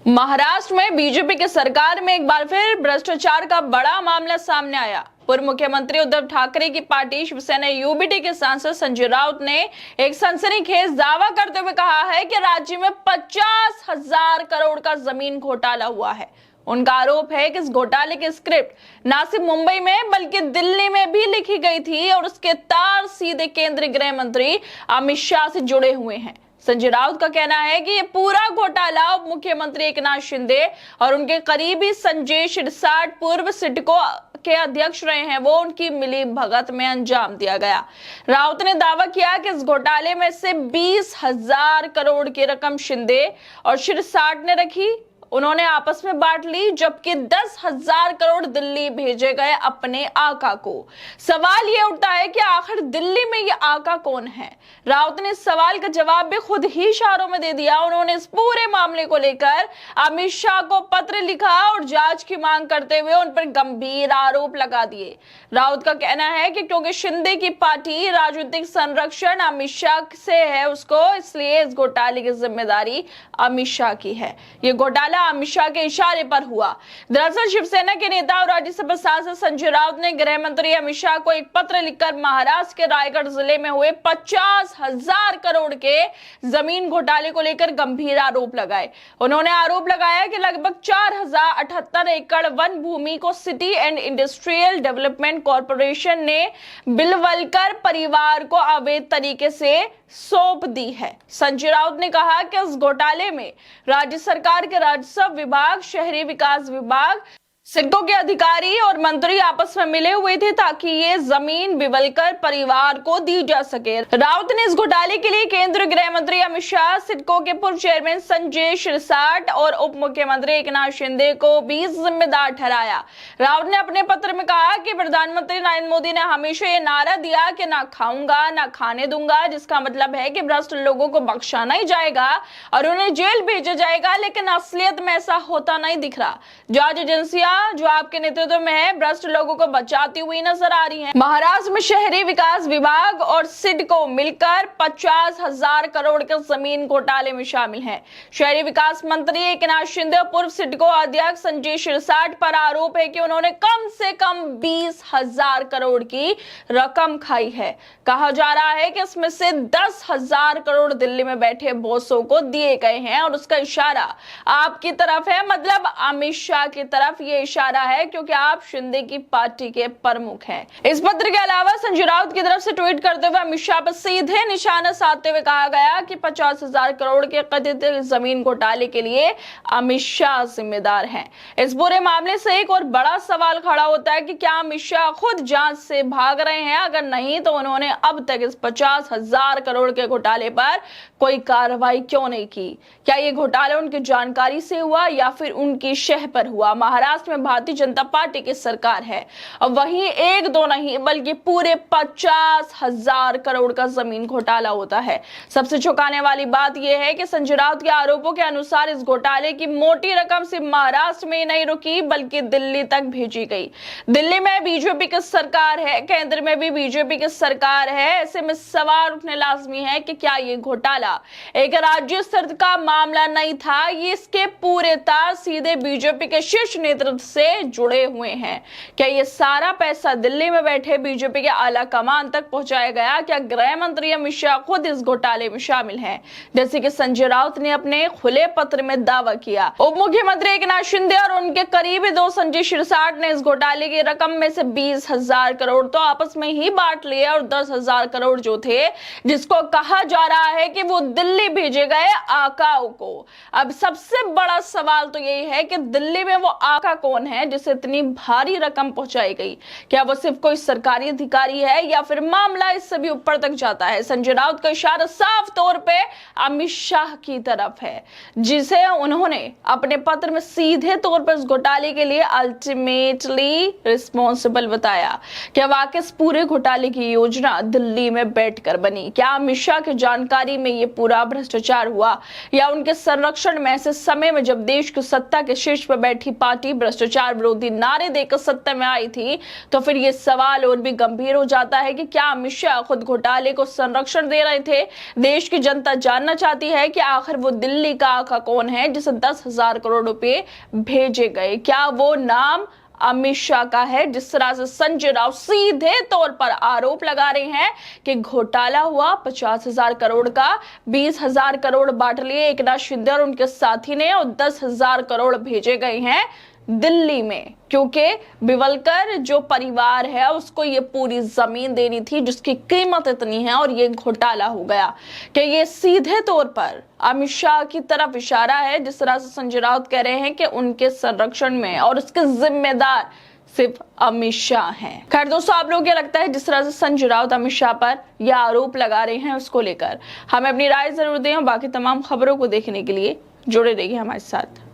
महाराष्ट्र में बीजेपी की सरकार में एक बार फिर भ्रष्टाचार का बड़ा मामला सामने आया। पूर्व मुख्यमंत्री उद्धव ठाकरे की पार्टी शिवसेना यूबीटी के सांसद संजय राउत ने एक सनसनीखेज दावा करते हुए कहा है कि राज्य में 50,000 करोड़ का जमीन घोटाला हुआ है। उनका आरोप है कि इस घोटाले की स्क्रिप्ट ना सिर्फ मुंबई में बल्कि दिल्ली में भी लिखी गई थी और उसके तार सीधे केंद्रीय गृह मंत्री अमित शाह से जुड़े हुए हैं। संजय राउत का कहना है कि ये पूरा घोटाला उप मुख्यमंत्री एकनाथ शिंदे और उनके करीबी संजय शिरसाट पूर्व सिडको के अध्यक्ष रहे हैं, वो उनकी मिली भगत में अंजाम दिया गया। राउत ने दावा किया कि इस घोटाले में से 20,000 करोड़ की रकम शिंदे और शिरसाट ने रखी, उन्होंने आपस में बांट ली, जबकि 10,000 करोड़ दिल्ली भेजे गए अपने आका को। सवाल यह उठता है कि आखिर दिल्ली में ये आका कौन है। राउत ने इस सवाल का जवाब भी खुद ही इशारों में दे दिया। उन्होंने इस पूरे मामले को लेकर अमित शाह को पत्र लिखा और जांच की मांग करते हुए उन पर गंभीर आरोप लगा दिए। राउत का कहना है कि क्योंकि शिंदे की पार्टी राजनीतिक संरक्षण अमित शाह से है उसको, इसलिए इस घोटाले की जिम्मेदारी अमित शाह की है। ये घोटाला अमित शाह के इशारे पर हुआ। दरअसल शिवसेना के नेता और राज्यसभा सांसद संजय राउत ने गृह मंत्री अमित शाह को एक पत्र लिखकर महाराष्ट्र के रायगढ़ जिले में हुए 50,000 करोड़ के जमीन घोटाले को लेकर गंभीर आरोप लगाए। उन्होंने आरोप लगाया कि लगभग 4,078 एकड़ वन भूमि को city and industrial development corporation ने बिलवलकर परिवार को अवैध तरीके से सौंप दी है। संजय राउत ने कहा कि इस घोटाले में राज्य सरकार के राजस्व विभाग, शहरी विकास विभाग, सिडको के अधिकारी और मंत्री आपस में मिले हुए थे ताकि ये जमीन बिवलकर परिवार को दी जा सके। राउत ने इस घोटाले के लिए केंद्रीय गृह मंत्री अमित शाह, सिडको के पूर्व चेयरमैन संजय शिरसाट और उप मुख्यमंत्री एकनाथ शिंदे को भी जिम्मेदार ठहराया। राउत ने अपने पत्र में कहा कि प्रधानमंत्री नरेंद्र मोदी ने हमेशा ये नारा दिया कि ना खाऊंगा ना खाने दूंगा, जिसका मतलब है कि भ्रष्ट लोगों को बख्शा नहीं जाएगा और उन्हें जेल भेजा जाएगा, लेकिन असलियत में ऐसा होता नहीं दिख रहा। जांच एजेंसियां जो आपके नेतृत्व में है भ्रष्ट लोगों को बचाती हुई नजर आ रही हैं। महाराष्ट्र में शहरी विकास विभाग और सिडको मिलकर 50,000 करोड़ के जमीन घोटाले में शामिल हैं। शहरी विकास मंत्री एकनाथ शिंदे और पूर्व सिडको अध्यक्ष संजय शिरसाट पर आरोप है कि उन्होंने कम से कम 20,000 करोड़ की रकम खाई है। कहा जा रहा है कि इसमें से 10,000 करोड़ दिल्ली में बैठे बॉसों को दिए गए हैं और उसका इशारा आपकी तरफ है, मतलब अमित शाह की तरफ ये इशारा है, क्योंकि आप शिंदे की पार्टी के प्रमुख हैं। इस पत्र के अलावा संजय राउत की तरफ से ट्वीट करते हुए अमित शाह पर सीधे निशाना साधते हुए कहा गया कि 50,000 करोड़ के कथित जमीन घोटाले के लिए अमित शाह जिम्मेदार हैं। इस पूरे मामले से एक और बड़ा सवाल खड़ा होता है कि क्या अमित शाह खुद जांच से भाग रहे हैं? अगर नहीं तो उन्होंने अब तक इस 50,000 करोड़ के घोटाले पर कोई कार्रवाई क्यों नहीं की? क्या ये घोटाला उनकी जानकारी से हुआ या फिर उनकी शह पर हुआ? महाराष्ट्र में भारतीय जनता पार्टी की सरकार है और वहीं एक दो नहीं बल्कि पूरे 50,000 करोड़ का जमीन घोटाला होता है। सबसे चौंकाने वाली बात यह है कि संजय राउत के आरोपों के अनुसार इस घोटाले की मोटी रकम सिर्फ महाराष्ट्र में नहीं रुकी बल्कि दिल्ली तक भेजी गई। दिल्ली में बीजेपी की सरकार है, केंद्र में भी बीजेपी की सरकार है। ऐसे में सवाल उठने लाजमी है कि क्या ये घोटाला एक राज्य स्तर का मामला नहीं था? ये इसके पूरे तार सीधे बीजेपी के शीर्ष नेतृत्व से जुड़े हुए हैं। क्या ये सारा पैसा दिल्ली में बैठे बीजेपी के आला कमान तक पहुंचाया गया? क्या गृह मंत्री अमित शाह खुद इस घोटाले में शामिल हैं, जैसे कि संजय राउत ने अपने खुले पत्र में दावा किया? उप मुख्यमंत्री एकनाथ शिंदे और उनके करीबी दोस्त संजय शिरसाट ने इस घोटाले की रकम में से 20,000 करोड़ तो आपस में ही बांट लिए और 10,000 करोड़ जो थे, जिसको कहा जा रहा है कि वो दिल्ली भेजे गए आकाओं को। अब सबसे बड़ा सवाल तो यही है कि दिल्ली में वो आका कौन है जिसे इतनी भारी रकम पहुंचाई गई? क्या वो सिर्फ कोई सरकारी अधिकारी है या फिर मामला इससे भी ऊपर तक जाता है? संजय राउत का इशारा साफ तौर पे अमित शाह की तरफ है, जिसे उन्होंने अपने पत्र में सीधे तौर पर इस घोटाले के लिए अल्टीमेटली रिस्पॉन्सिबल बताया। क्या वाकई इस पूरे घोटाले की योजना दिल्ली में बैठकर बनी? क्या अमित शाह की जानकारी में ये पूरा भ्रष्टाचार हुआ या उनके संरक्षण में ऐसे समय में जब देश की सत्ता के शीर्ष पर बैठी पार्टी भ्रष्टाचार भ्रष्टाचार विरोधी नारे देकर सत्ता में आई थी, तो फिर ये सवाल और भी गंभीर हो जाता है कि क्या अमित शाह खुद घोटाले को संरक्षण दे रहे थे। देश की जनता जानना चाहती है कि आखिर वो दिल्ली का आका कौन है जिसे 10,000 करोड़ रुपए भेजे गए। क्या वो नाम अमित शाह का है? जिस तरह से संजय राउत सीधे तौर पर आरोप लगा रहे हैं कि घोटाला हुआ 50,000 करोड़ का, 20,000 करोड़ बांट लिए एकनाथ शिंदे और उनके साथी ने और 10,000 करोड़ भेजे गए हैं दिल्ली में, क्योंकि बिवलकर जो परिवार है उसको ये पूरी जमीन देनी थी जिसकी कीमत इतनी है और ये घोटाला हो गया। कि ये सीधे तौर पर अमित शाह की तरफ इशारा है, जिस तरह से संजय राउत कह रहे हैं कि उनके संरक्षण में और उसके जिम्मेदार सिर्फ अमित शाह हैं। खैर दोस्तों, आप लोगों को क्या लगता है जिस तरह से संजय राउत अमित शाह पर यह आरोप लगा रहे हैं उसको लेकर? हमें अपनी राय जरूर दें और बाकी तमाम खबरों को देखने के लिए जुड़े रहिए हमारे साथ।